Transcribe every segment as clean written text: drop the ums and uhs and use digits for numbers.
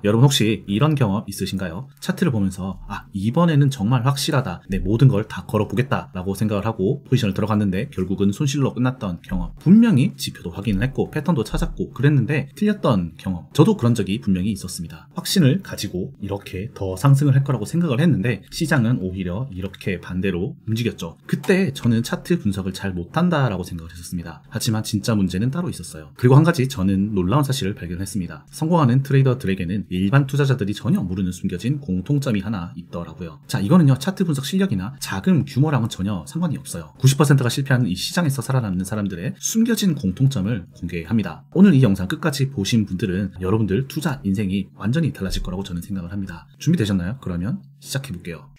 여러분 혹시 이런 경험 있으신가요? 차트를 보면서 이번에는 정말 확실하다, 내 모든 걸 다 걸어보겠다 라고 생각을 하고 포지션을 들어갔는데 결국은 손실로 끝났던 경험. 분명히 지표도 확인을 했고 패턴도 찾았고 그랬는데 틀렸던 경험. 저도 그런 적이 분명히 있었습니다. 확신을 가지고 이렇게 더 상승을 할 거라고 생각을 했는데 시장은 오히려 이렇게 반대로 움직였죠. 그때 저는 차트 분석을 잘 못한다 라고 생각을 했었습니다. 하지만 진짜 문제는 따로 있었어요. 그리고 한 가지 저는 놀라운 사실을 발견했습니다. 성공하는 트레이더들에게는 일반 투자자들이 전혀 모르는 숨겨진 공통점이 하나 있더라고요. 자, 이거는요 차트 분석 실력이나 자금 규모랑은 전혀 상관이 없어요. 90%가 실패하는 이 시장에서 살아남는 사람들의 숨겨진 공통점을 공개합니다. 오늘 이 영상 끝까지 보신 분들은 여러분들 투자 인생이 완전히 달라질 거라고 저는 생각을 합니다. 준비되셨나요? 그러면 시작해볼게요.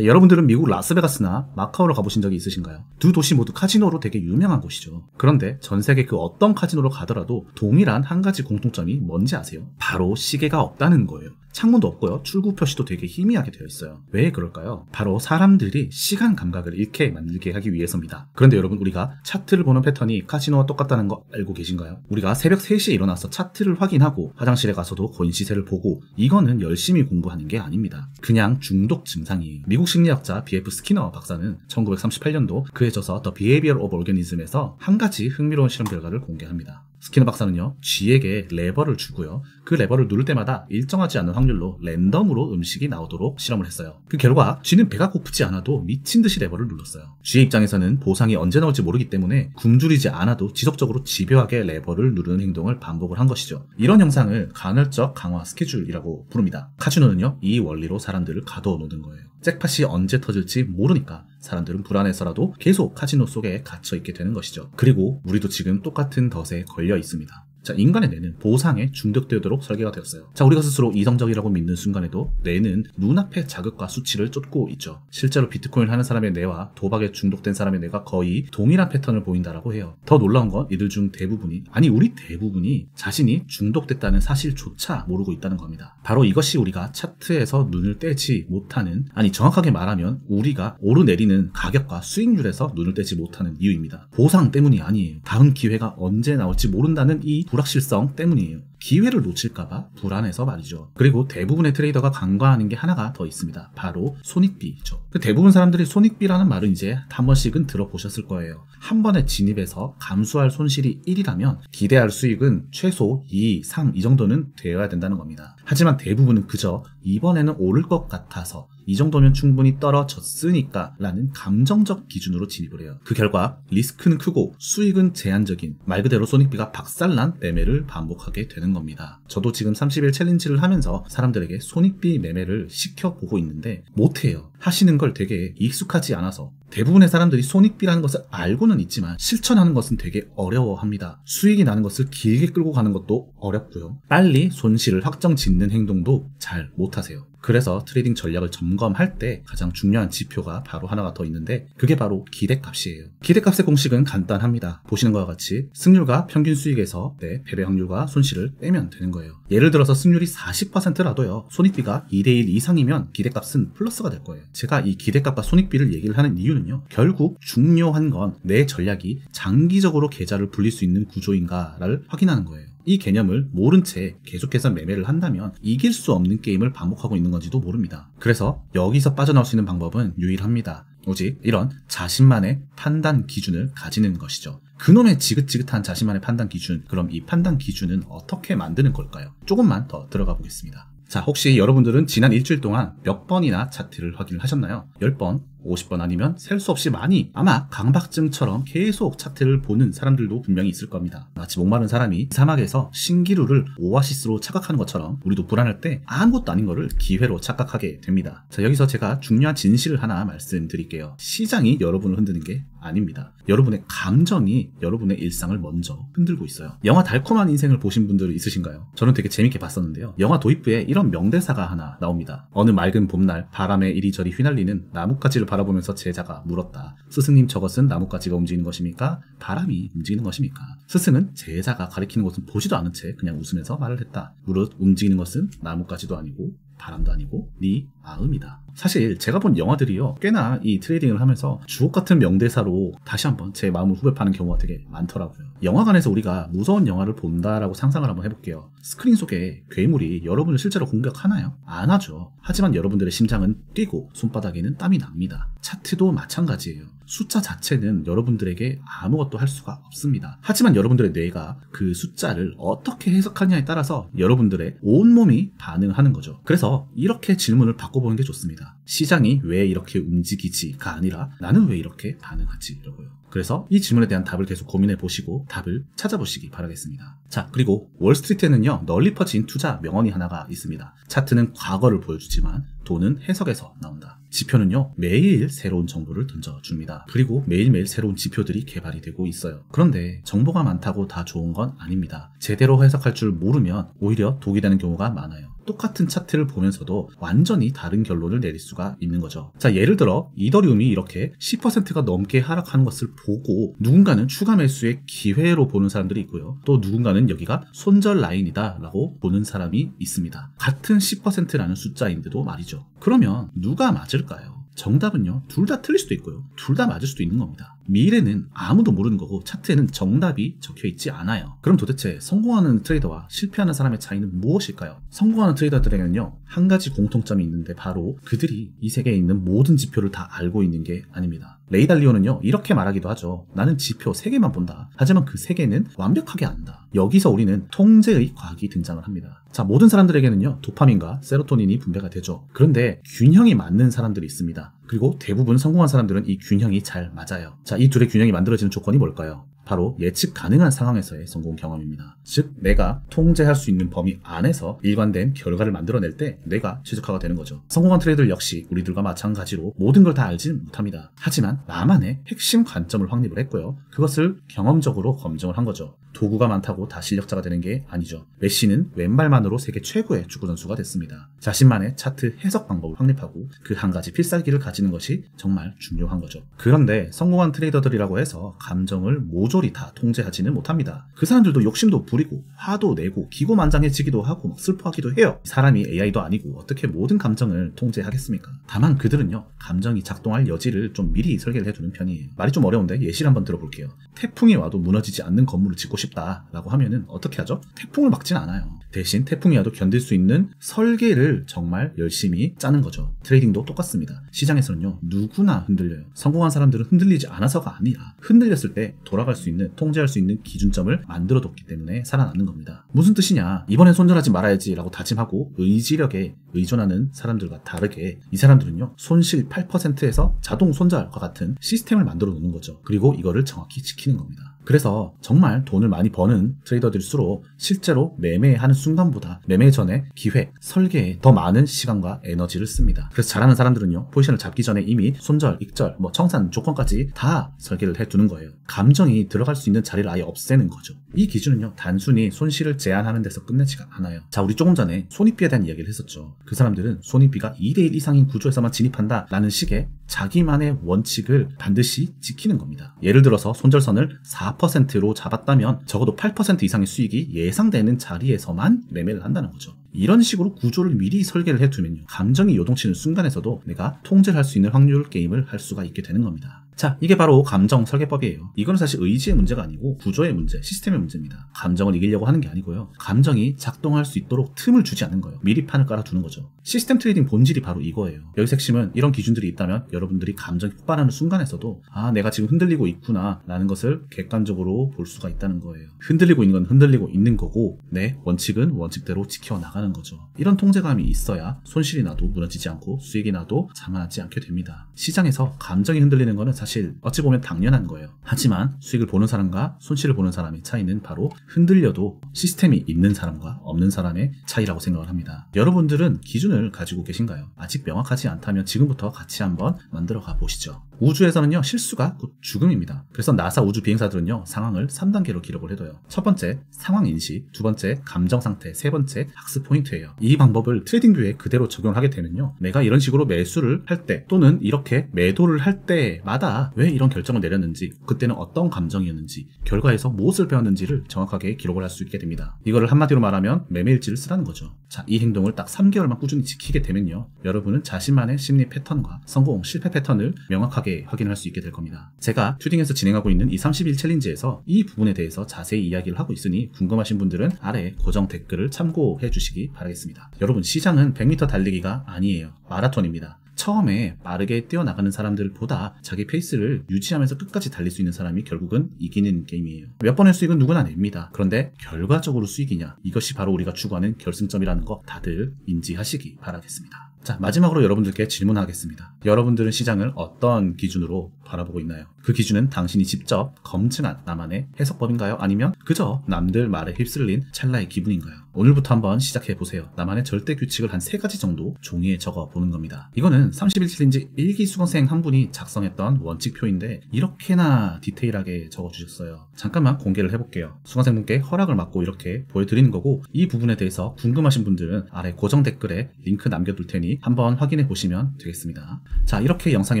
여러분들은 미국 라스베가스나 마카오로 가보신 적이 있으신가요? 두 도시 모두 카지노로 되게 유명한 곳이죠. 그런데 전 세계 그 어떤 카지노로 가더라도 동일한 한 가지 공통점이 뭔지 아세요? 바로 시계가 없다는 거예요. 창문도 없고요. 출구 표시도 되게 희미하게 되어 있어요. 왜 그럴까요? 바로 사람들이 시간 감각을 잃게 만들게 하기 위해서입니다. 그런데 여러분, 우리가 차트를 보는 패턴이 카지노와 똑같다는 거 알고 계신가요? 우리가 새벽 3시에 일어나서 차트를 확인하고 화장실에 가서도 코인 시세를 보고 이거는 열심히 공부하는 게 아닙니다. 그냥 중독 증상이에요. 미국 심리학자 B.F. 스키너 박사는 1938년도 그에 져서 The Behavior of Organism에서 한 가지 흥미로운 실험 결과를 공개합니다. 스키너 박사는요, 쥐에게 레버를 주고요, 그 레버를 누를 때마다 일정하지 않은 확률로 랜덤으로 음식이 나오도록 실험을 했어요. 그 결과 쥐는 배가 고프지 않아도 미친 듯이 레버를 눌렀어요. 쥐의 입장에서는 보상이 언제 나올지 모르기 때문에 굶주리지 않아도 지속적으로 집요하게 레버를 누르는 행동을 반복을 한 것이죠. 이런 현상을 간헐적 강화 스케줄이라고 부릅니다. 카지노는요, 이 원리로 사람들을 가둬놓는 거예요. 잭팟이 언제 터질지 모르니까 사람들은 불안해서라도 계속 카지노 속에 갇혀있게 되는 것이죠. 그리고 우리도 지금 똑같은 덫에 걸려 있습니다. 자, 인간의 뇌는 보상에 중독되도록 설계가 되었어요. 자, 우리가 스스로 이성적이라고 믿는 순간에도 뇌는 눈앞의 자극과 수치를 쫓고 있죠. 실제로 비트코인 하는 사람의 뇌와 도박에 중독된 사람의 뇌가 거의 동일한 패턴을 보인다라고 해요. 더 놀라운 건 이들 중 대부분이, 우리 대부분이 자신이 중독됐다는 사실조차 모르고 있다는 겁니다. 바로 이것이 우리가 차트에서 눈을 떼지 못하는, 정확하게 말하면 우리가 오르내리는 가격과 수익률에서 눈을 떼지 못하는 이유입니다. 보상 때문이 아니에요. 다음 기회가 언제 나올지 모른다는 이 불확실성 때문이에요. 기회를 놓칠까봐 불안해서 말이죠. 그리고 대부분의 트레이더가 간과하는 게 하나가 더 있습니다. 바로 손익비죠. 대부분 사람들이 손익비라는 말은 이제 한 번씩은 들어보셨을 거예요. 한 번에 진입해서 감수할 손실이 1이라면 기대할 수익은 최소 2, 3 이 정도는 되어야 된다는 겁니다. 하지만 대부분은 그저 이번에는 오를 것 같아서 이 정도면 충분히 떨어졌으니까 라는 감정적 기준으로 진입을 해요. 그 결과 리스크는 크고 수익은 제한적인, 말 그대로 손익비가 박살난 매매를 반복하게 되는 겁니다. 저도 지금 30일 챌린지를 하면서 사람들에게 손익비 매매를 시켜보고 있는데 못해요. 하시는 걸 되게 익숙하지 않아서. 대부분의 사람들이 손익비라는 것을 알고는 있지만 실천하는 것은 되게 어려워합니다. 수익이 나는 것을 길게 끌고 가는 것도 어렵고요. 빨리 손실을 확정 짓는 행동도 잘 못하세요. 그래서 트레이딩 전략을 점검할 때 가장 중요한 지표가 바로 하나가 더 있는데 그게 바로 기대값이에요. 기대값의 공식은 간단합니다. 보시는 것과 같이 승률과 평균 수익에서 내 패배 확률과 손실을 빼면 되는 거예요. 예를 들어서 승률이 40%라도요, 손익비가 2대1 이상이면 기대값은 플러스가 될 거예요. 제가 이 기대값과 손익비를 얘기를 하는 이유는요, 결국 중요한 건 내 전략이 장기적으로 계좌를 불릴 수 있는 구조인가를 확인하는 거예요. 이 개념을 모른 채 계속해서 매매를 한다면 이길 수 없는 게임을 반복하고 있는 건지도 모릅니다. 그래서 여기서 빠져나올 수 있는 방법은 유일합니다. 오직 이런 자신만의 판단 기준을 가지는 것이죠. 그놈의 지긋지긋한 자신만의 판단 기준, 그럼 이 판단 기준은 어떻게 만드는 걸까요? 조금만 더 들어가 보겠습니다. 자, 혹시 여러분들은 지난 일주일 동안 몇 번이나 차트를 확인을 하셨나요? 10번, 50번 아니면 셀 수 없이 많이, 아마 강박증처럼 계속 차트를 보는 사람들도 분명히 있을 겁니다. 마치 목마른 사람이 사막에서 신기루를 오아시스로 착각하는 것처럼 우리도 불안할 때 아무것도 아닌 거를 기회로 착각하게 됩니다. 자, 여기서 제가 중요한 진실을 하나 말씀드릴게요. 시장이 여러분을 흔드는 게 아닙니다. 여러분의 감정이 여러분의 일상을 먼저 흔들고 있어요. 영화 달콤한 인생을 보신 분들 있으신가요? 저는 되게 재밌게 봤었는데요. 영화 도입부에 이런 명대사가 하나 나옵니다. 어느 맑은 봄날 바람에 이리저리 휘날리는 나뭇가지를 바라보면서 제자가 물었다. 스승님, 저것은 나뭇가지가 움직이는 것입니까? 바람이 움직이는 것입니까? 스승은 제자가 가리키는 것은 보지도 않은 채 그냥 웃으면서 말을 했다. 무릇 움직이는 것은 나뭇가지도 아니고 바람도 아니고 네 마음이다. 사실 제가 본 영화들이요, 꽤나 이 트레이딩을 하면서 주옥 같은 명대사로 다시 한번 제 마음을 후벼 파는 경우가 되게 많더라고요. 영화관에서 우리가 무서운 영화를 본다라고 상상을 한번 해볼게요. 스크린 속에 괴물이 여러분을 실제로 공격하나요? 안 하죠. 하지만 여러분들의 심장은 뛰고 손바닥에는 땀이 납니다. 차트도 마찬가지예요. 숫자 자체는 여러분들에게 아무것도 할 수가 없습니다. 하지만 여러분들의 뇌가 그 숫자를 어떻게 해석하냐에 따라서 여러분들의 온몸이 반응하는 거죠. 그래서 이렇게 질문을 바꿔보는 게 좋습니다. 시장이 왜 이렇게 움직이지가 아니라 나는 왜 이렇게 반응하지? 라고요. 그래서 이 질문에 대한 답을 계속 고민해 보시고 답을 찾아보시기 바라겠습니다. 자, 그리고 월스트리트에는요, 널리 퍼진 투자 명언이 하나가 있습니다. 차트는 과거를 보여주지만 돈은 해석에서 나온다. 지표는요, 매일 새로운 정보를 던져줍니다. 그리고 매일매일 새로운 지표들이 개발이 되고 있어요. 그런데 정보가 많다고 다 좋은 건 아닙니다. 제대로 해석할 줄 모르면 오히려 독이 되는 경우가 많아요. 똑같은 차트를 보면서도 완전히 다른 결론을 내릴 수가 있는 거죠. 자, 예를 들어 이더리움이 이렇게 10%가 넘게 하락하는 것을 보고 누군가는 추가 매수의 기회로 보는 사람들이 있고요. 또 누군가는 여기가 손절 라인이다 라고 보는 사람이 있습니다. 같은 10%라는 숫자인데도 말이죠. 그러면 누가 맞을까요? 정답은요, 둘 다 틀릴 수도 있고요, 둘 다 맞을 수도 있는 겁니다. 미래는 아무도 모르는 거고 차트에는 정답이 적혀있지 않아요. 그럼 도대체 성공하는 트레이더와 실패하는 사람의 차이는 무엇일까요? 성공하는 트레이더들에게는요, 한 가지 공통점이 있는데 바로 그들이 이 세계에 있는 모든 지표를 다 알고 있는 게 아닙니다. 레이 달리오는요, 이렇게 말하기도 하죠. 나는 지표 3개만 본다. 하지만 그 3개는 완벽하게 안다. 여기서 우리는 통제의 과학이 등장을 합니다. 자, 모든 사람들에게는요, 도파민과 세로토닌이 분배가 되죠. 그런데 균형이 맞는 사람들이 있습니다. 그리고 대부분 성공한 사람들은 이 균형이 잘 맞아요. 자, 이 둘의 균형이 만들어지는 조건이 뭘까요? 바로 예측 가능한 상황에서의 성공 경험입니다. 즉, 내가 통제할 수 있는 범위 안에서 일관된 결과를 만들어낼 때 뇌가 최적화가 되는 거죠. 성공한 트레이더 역시 우리들과 마찬가지로 모든 걸 다 알지는 못합니다. 하지만 나만의 핵심 관점을 확립을 했고요. 그것을 경험적으로 검증을 한 거죠. 도구가 많다고 다 실력자가 되는 게 아니죠. 메시는 왼발만으로 세계 최고의 축구 선수가 됐습니다. 자신만의 차트 해석 방법을 확립하고 그 한 가지 필살기를 가지는 것이 정말 중요한 거죠. 그런데 성공한 트레이더들이라고 해서 감정을 모조리 다 통제하지는 못합니다. 그 사람들도 욕심도 부리고 화도 내고 기고만장해지기도 하고 막 슬퍼하기도 해요. 사람이 AI도 아니고 어떻게 모든 감정을 통제하겠습니까? 다만 그들은요, 감정이 작동할 여지를 좀 미리 설계를 해두는 편이에요. 말이 좀 어려운데 예시를 한번 들어볼게요. 태풍이 와도 무너지지 않는 건물을 짓고 싶다라고 하면은 어떻게 하죠? 태풍을 막진 않아요. 대신 태풍이 와도 견딜 수 있는 설계를 정말 열심히 짜는 거죠. 트레이딩도 똑같습니다. 시장에서는요, 누구나 흔들려요. 성공한 사람들은 흔들리지 않아서가 아니라 흔들렸을 때 돌아갈 수 있는, 통제할 수 있는 기준점을 만들어뒀기 때문에 살아남는 겁니다. 무슨 뜻이냐? 이번엔 손절하지 말아야지 라고 다짐하고 의지력에 의존하는 사람들과 다르게 이 사람들은요, 손실 8%에서 자동 손절과 같은 시스템을 만들어 놓는 거죠. 그리고 이거를 정확히 지키는 겁니다. 그래서 정말 돈을 많이 버는 트레이더들일수록 실제로 매매하는 순간보다 매매 전에 기획, 설계에 더 많은 시간과 에너지를 씁니다. 그래서 잘하는 사람들은요, 포지션을 잡기 전에 이미 손절, 익절, 청산 조건까지 다 설계를 해두는 거예요. 감정이 들어갈 수 있는 자리를 아예 없애는 거죠. 이 기준은요, 단순히 손실을 제한하는 데서 끝내지가 않아요. 자, 우리 조금 전에 손익비에 대한 이야기를 했었죠. 그 사람들은 손익비가 2대1 이상인 구조에서만 진입한다 라는 식의 자기만의 원칙을 반드시 지키는 겁니다. 예를 들어서 손절선을 4%로 잡았다면 적어도 8% 이상의 수익이 예상되는 자리에서만 매매를 한다는 거죠. 이런 식으로 구조를 미리 설계를 해두면요, 감정이 요동치는 순간에서도 내가 통제를 할 수 있는 확률 게임을 할 수가 있게 되는 겁니다. 자, 이게 바로 감정 설계법이에요. 이거는 사실 의지의 문제가 아니고 구조의 문제, 시스템의 문제입니다. 감정을 이기려고 하는 게 아니고요, 감정이 작동할 수 있도록 틈을 주지 않는 거예요. 미리 판을 깔아두는 거죠. 시스템 트레이딩 본질이 바로 이거예요. 여기서 핵심은 이런 기준들이 있다면 여러분들이 감정이 폭발하는 순간에서도 내가 지금 흔들리고 있구나 라는 것을 객관적으로 볼 수가 있다는 거예요. 흔들리고 있는 건 흔들리고 있는 거고 내 원칙은 원칙대로 지켜나가는 거죠. 이런 통제감이 있어야 손실이 나도 무너지지 않고 수익이 나도 자만하지 않게 됩니다. 시장에서 감정이 흔들리는 거는 사실 어찌 보면 당연한 거예요. 하지만 수익을 보는 사람과 손실을 보는 사람의 차이는 바로 흔들려도 시스템이 있는 사람과 없는 사람의 차이라고 생각을 합니다. 여러분들은 기준을 가지고 계신가요? 아직 명확하지 않다면 지금부터 같이 한번 만들어 가 보시죠. 우주에서는요, 실수가 곧 죽음입니다. 그래서 나사 우주 비행사들은요, 상황을 3단계로 기록을 해둬요. 첫 번째, 상황 인식, 두 번째, 감정 상태, 세 번째, 학습 포인트예요. 이 방법을 트레이딩 뷰에 그대로 적용하게 되면요, 내가 이런 식으로 매수를 할 때, 또는 이렇게 매도를 할 때마다 왜 이런 결정을 내렸는지, 그때는 어떤 감정이었는지, 결과에서 무엇을 배웠는지를 정확하게 기록을 할 수 있게 됩니다. 이거를 한마디로 말하면 매매일지를 쓰라는 거죠. 자, 이 행동을 딱 3개월만 꾸준히 지키게 되면요, 여러분은 자신만의 심리 패턴과 성공, 실패 패턴을 명확하게 확인할 수 있게 될 겁니다. 제가 튜딩에서 진행하고 있는 이 30일 챌린지에서 이 부분에 대해서 자세히 이야기를 하고 있으니 궁금하신 분들은 아래 고정 댓글을 참고해 주시기 바라겠습니다. 여러분, 시장은 100m 달리기가 아니에요. 마라톤입니다. 처음에 빠르게 뛰어나가는 사람들보다 자기 페이스를 유지하면서 끝까지 달릴 수 있는 사람이 결국은 이기는 게임이에요. 몇 번의 수익은 누구나 냅니다. 그런데 결과적으로 수익이냐, 이것이 바로 우리가 추구하는 결승점이라는 거 다들 인지하시기 바라겠습니다. 자, 마지막으로 여러분들께 질문하겠습니다. 여러분들은 시장을 어떤 기준으로 바라보고 있나요? 그 기준은 당신이 직접 검증한 나만의 해석법인가요? 아니면 그저 남들 말에 휩쓸린 찰나의 기분인가요? 오늘부터 한번 시작해보세요. 나만의 절대 규칙을 한 3가지 정도 종이에 적어보는 겁니다. 이거는 30일 챌린지 1기 수강생 한 분이 작성했던 원칙표인데 이렇게나 디테일하게 적어주셨어요. 잠깐만 공개를 해볼게요. 수강생분께 허락을 받고 이렇게 보여드리는 거고, 이 부분에 대해서 궁금하신 분들은 아래 고정 댓글에 링크 남겨둘 테니 한번 확인해 보시면 되겠습니다. 자, 이렇게 영상이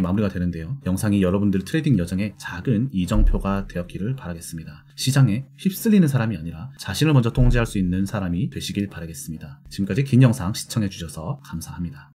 마무리가 되는데요. 영상이 여러분들 트레이딩 여정에 작은 이정표가 되었기를 바라겠습니다. 시장에 휩쓸리는 사람이 아니라 자신을 먼저 통제할 수 있는 사람이 되시길 바라겠습니다. 지금까지 긴 영상 시청해 주셔서 감사합니다.